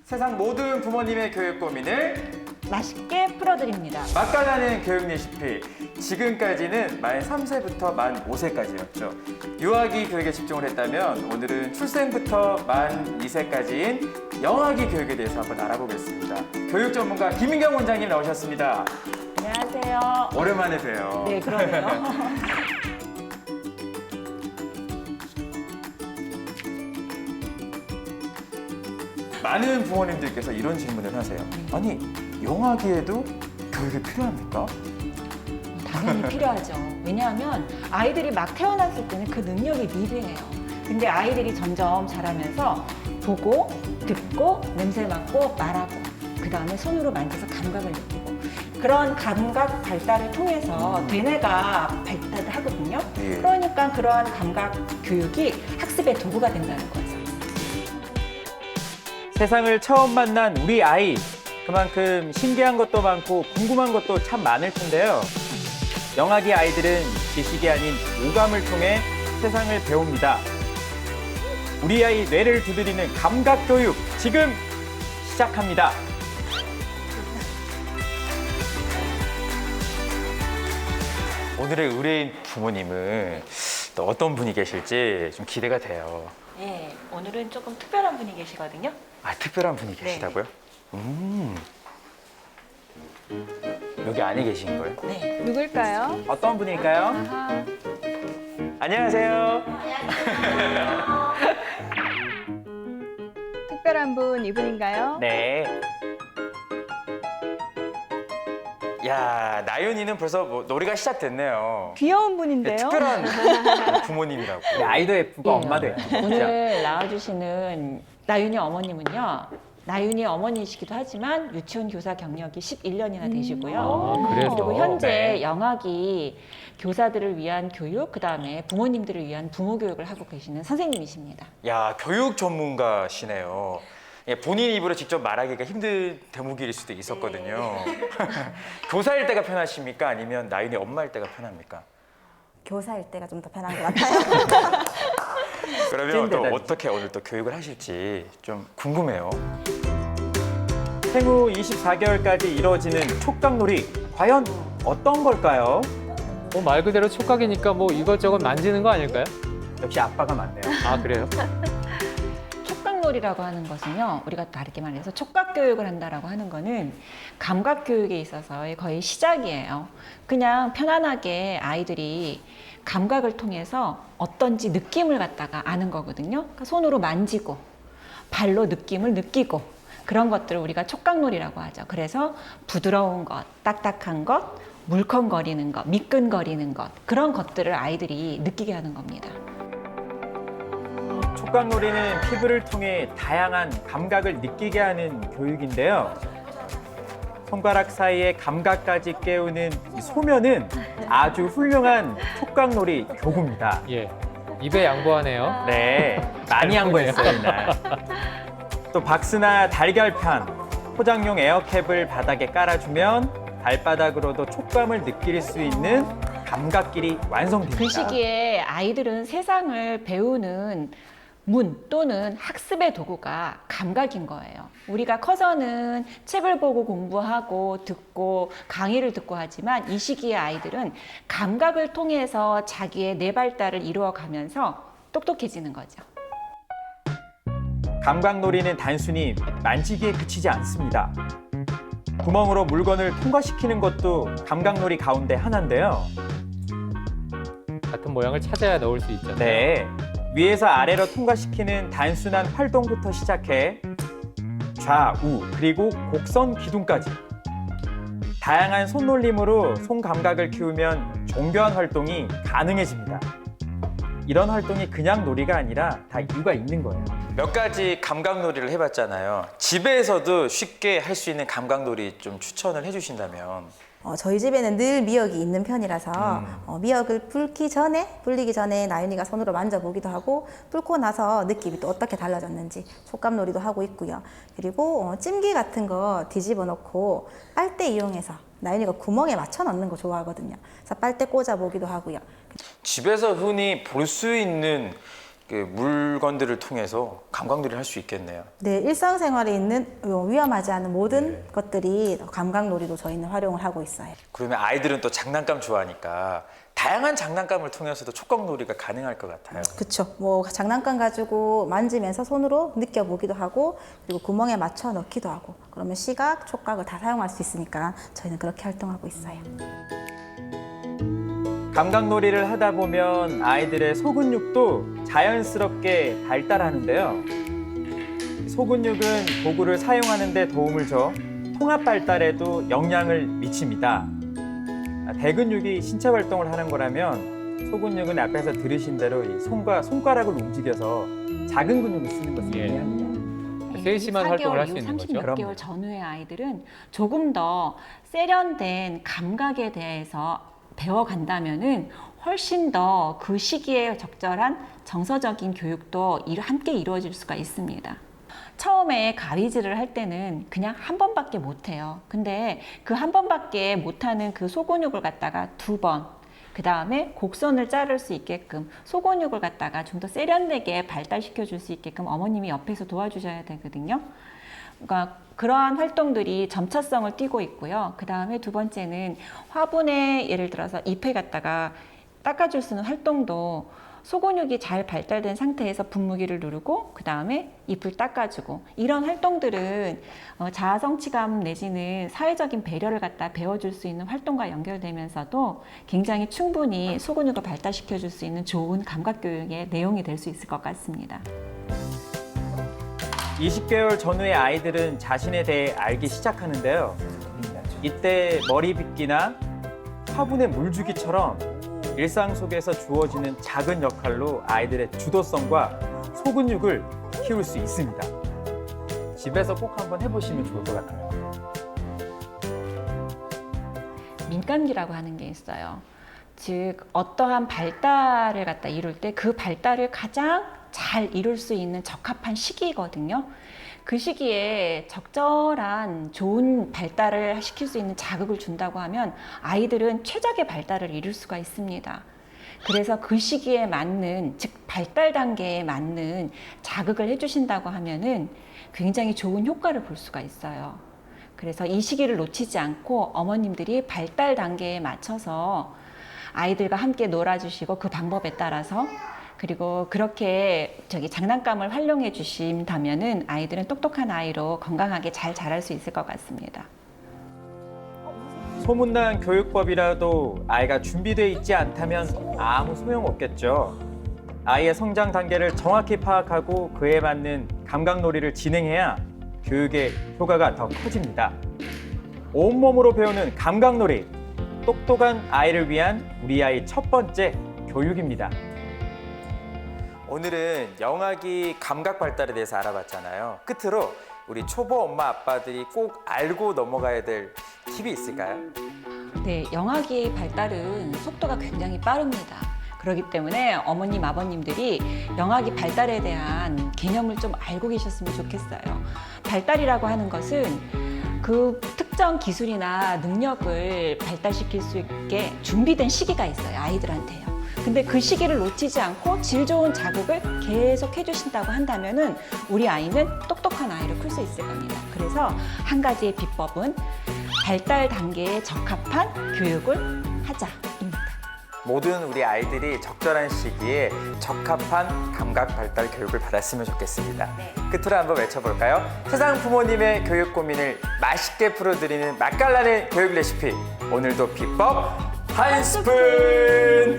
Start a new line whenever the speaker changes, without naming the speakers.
세상 모든 부모님의 교육 고민을
맛있게 풀어드립니다.
맛깔나는 교육 레시피. 지금까지는 만 3세부터 만 5세까지였죠. 유아기 교육에 집중을 했다면 오늘은 출생부터 만 2세까지인 영아기 교육에 대해서 한번 알아보겠습니다. 교육 전문가 김민경 원장님 나오셨습니다.
안녕하세요.
오랜만에 봬요.
네, 그러네요.
많은 부모님들께서 이런 질문을 하세요. 아니, 영아기에도 교육이 필요합니까?
당연히 필요하죠. 왜냐하면 아이들이 막 태어났을 때는 그 능력이 미비해요. 근데 아이들이 점점 자라면서 보고, 듣고, 냄새 맡고, 말하고, 그 다음에 손으로 만져서 감각을 느끼고, 그런 감각 발달을 통해서 되뇌가 발달을 하거든요.
예.
그러니까 그러한 감각 교육이 학습의 도구가 된다는 거죠.
세상을 처음 만난 우리 아이. 그만큼 신기한 것도 많고 궁금한 것도 참 많을 텐데요. 영아기 아이들은 지식이 아닌 오감을 통해 세상을 배웁니다. 우리 아이 뇌를 두드리는 감각 교육 지금 시작합니다. 오늘의 의뢰인 부모님은 또 어떤 분이 계실지 좀 기대가 돼요.
네, 오늘은 조금 특별한 분이 계시거든요.
아, 특별한 분이 계시다고요? 여기 안에 계신 거예요?
네.
누굴까요?
어떤 분일까요?
아하.
안녕하세요.
특별한 분 이분인가요?
네. 야, 나윤이는 벌써 뭐 놀이가 시작됐네요.
귀여운
네,
분인데요.
특별한 부모님이라고. 아이도 예쁘고 엄마도 예쁘고.
오늘 낳아주시는 나윤이 어머님은요. 나윤이 어머니이시기도 하지만 유치원 교사 경력이 11년이나 되시고요.
그래서?
그리고 현재
네.
영아기 교사들을 위한 교육, 그다음에 부모님들을 위한 부모 교육을 하고 계시는 선생님이십니다.
야, 교육 전문가시네요. 예, 본인 입으로 직접 말하기가 힘든 대목일 수도 있었거든요. 교사일 때가 편하십니까? 아니면 나윤이 엄마일 때가 편합니까?
교사일 때가 좀 더 편한 것 같아요.
그러면 또
찐대단지.
어떻게 오늘 또 교육을 하실지 좀 궁금해요. 생후 24개월까지 이루어지는 촉각놀이 과연 어떤 걸까요?
말 그대로 촉각이니까 뭐 이것저것 만지는 거 아닐까요?
역시 아빠가 맞네요.
아, 그래요?
촉각놀이라고 하는 것은요, 우리가 다르게 말해서 촉각 교육을 한다라고 하는 거는 감각 교육에 있어서의 거의 시작이에요. 그냥 편안하게 아이들이 감각을 통해서 어떤지 느낌을 갖다가 아는 거거든요. 그러니까 손으로 만지고 발로 느낌을 느끼고 그런 것들을 우리가 촉각놀이라고 하죠. 그래서 부드러운 것, 딱딱한 것, 물컹거리는 것, 미끈거리는 것, 그런 것들을 아이들이 느끼게 하는 겁니다.
촉각놀이는 피부를 통해 다양한 감각을 느끼게 하는 교육인데요. 손가락 사이의 감각까지 깨우는 이 소면은 아주 훌륭한 촉각놀이 교구입니다.
예. 입에 양보하네요.
네, 많이 양보했어요, 이날. 또 박스나 달걀판, 포장용 에어캡을 바닥에 깔아주면 발바닥으로도 촉감을 느낄 수 있는 감각길이 완성됩니다.
그 시기에 아이들은 세상을 배우는 문 또는 학습의 도구가 감각인 거예요. 우리가 커서는 책을 보고 공부하고 듣고 강의를 듣고 하지만 이 시기의 아이들은 감각을 통해서 자기의 뇌발달을 이루어가면서 똑똑해지는 거죠.
감각놀이는 단순히 만지기에 그치지 않습니다. 구멍으로 물건을 통과시키는 것도 감각놀이 가운데 하나인데요.
같은 모양을 찾아야 넣을 수 있잖아요.
네, 위에서 아래로 통과시키는 단순한 활동부터 시작해 좌우 그리고 곡선 기둥까지 다양한 손놀림으로 손 감각을 키우면 정교한 활동이 가능해집니다. 이런 활동이 그냥 놀이가 아니라 다 이유가 있는 거예요. 몇 가지 감각놀이를 해봤잖아요. 집에서도 쉽게 할 수 있는 감각놀이 좀 추천을 해주신다면.
저희 집에는 늘 미역이 있는 편이라서 미역을 불기 전에, 불리기 전에 나윤이가 손으로 만져보기도 하고 불고 나서 느낌이 또 어떻게 달라졌는지 촉감놀이도 하고 있고요. 그리고 찜기 같은 거 뒤집어 놓고 빨대 이용해서 나윤이가 구멍에 맞춰 넣는 거 좋아하거든요. 그래서 빨대 꽂아 보기도 하고요.
집에서 흔히 볼 수 있는 그 물건들을 통해서 감각놀이를 할 수 있겠네요.
네, 일상생활에 있는 위험하지 않은 모든 것들이 감각놀이로 저희는 활용을 하고 있어요.
그러면 아이들은 또 장난감 좋아하니까 다양한 장난감을 통해서도 촉각놀이가 가능할 것 같아요.
그렇죠. 뭐 장난감 가지고 만지면서 손으로 느껴보기도 하고 그리고 구멍에 맞춰 넣기도 하고 그러면 시각, 촉각을 다 사용할 수 있으니까 저희는 그렇게 활동하고 있어요.
감각놀이를 하다 보면 아이들의 소근육도 자연스럽게 발달하는데요. 소근육은 도구를 사용하는 데 도움을 줘 통합 발달에도 영향을 미칩니다. 대근육이 신체 활동을 하는 거라면 소근육은 앞에서 들으신 대로 이 손과 손가락을 움직여서 작은 근육을 쓰는 것을
예.
의미합니다.
세심한 활동을 할 수 있는 거죠.
36개월
그럼요.
전후의 아이들은 조금 더 세련된 감각에 대해서 배워간다면은 훨씬 더 그 시기에 적절한 정서적인 교육도 함께 이루어질 수가 있습니다. 처음에 가위질을 할 때는 그냥 한 번밖에 못해요. 근데 그 한 번밖에 못하는 그 소근육을 갖다가 2번, 그 다음에 곡선을 자를 수 있게끔 소근육을 갖다가 좀 더 세련되게 발달시켜 줄 수 있게끔 어머님이 옆에서 도와주셔야 되거든요. 그러니까 그러한 활동들이 점차성을 띠고 있고요. 그 다음에 두 번째는 화분에 예를 들어서 잎을 갖다가 닦아줄 수 있는 활동도 소근육이 잘 발달된 상태에서 분무기를 누르고 그 다음에 잎을 닦아주고 이런 활동들은 자아 성취감 내지는 사회적인 배려를 갖다 배워줄 수 있는 활동과 연결되면서도 굉장히 충분히 소근육을 발달시켜 줄 수 있는 좋은 감각 교육의 내용이 될 수 있을 것 같습니다.
20개월 전후의 아이들은 자신에 대해 알기 시작하는데요. 이때 머리 빗기나 화분에 물 주기처럼 일상 속에서 주어지는 작은 역할로 아이들의 주도성과 소근육을 키울 수 있습니다. 집에서 꼭 한번 해보시면 좋을 것 같아요.
민감기라고 하는 게 있어요. 즉 어떠한 발달을 갖다 이룰 때 그 발달을 가장 잘 이룰 수 있는 적합한 시기거든요. 그 시기에 적절한 좋은 발달을 시킬 수 있는 자극을 준다고 하면 아이들은 최적의 발달을 이룰 수가 있습니다. 그래서 그 시기에 맞는, 즉 발달 단계에 맞는 자극을 해주신다고 하면은 굉장히 좋은 효과를 볼 수가 있어요. 그래서 이 시기를 놓치지 않고 어머님들이 발달 단계에 맞춰서 아이들과 함께 놀아주시고 그 방법에 따라서 그리고 그렇게 장난감을 활용해 주신다면은 아이들은 똑똑한 아이로 건강하게 잘 자랄 수 있을 것 같습니다.
소문난 교육법이라도 아이가 준비되어 있지 않다면 아무 소용없겠죠. 아이의 성장 단계를 정확히 파악하고 그에 맞는 감각놀이를 진행해야 교육의 효과가 더 커집니다. 온몸으로 배우는 감각놀이, 똑똑한 아이를 위한 우리 아이 첫 번째 교육입니다. 오늘은 영아기 감각 발달에 대해서 알아봤잖아요. 끝으로 우리 초보 엄마 아빠들이 꼭 알고 넘어가야 될 팁이 있을까요?
네, 영아기 발달은 속도가 굉장히 빠릅니다. 그렇기 때문에 어머님, 아버님들이 영아기 발달에 대한 개념을 좀 알고 계셨으면 좋겠어요. 발달이라고 하는 것은 그 특정 기술이나 능력을 발달시킬 수 있게 준비된 시기가 있어요, 아이들한테요. 근데 그 시기를 놓치지 않고 질 좋은 자극을 계속 해주신다고 한다면은 우리 아이는 똑똑한 아이로 클 수 있을 겁니다. 그래서 한 가지의 비법은 발달 단계에 적합한 교육을 하자입니다.
모든 우리 아이들이 적절한 시기에 적합한 감각 발달 교육을 받았으면 좋겠습니다. 끝으로 한번 외쳐볼까요? 세상 부모님의 교육 고민을 맛있게 풀어드리는 맛깔나는 교육 레시피. 오늘도 비법 한 스푼!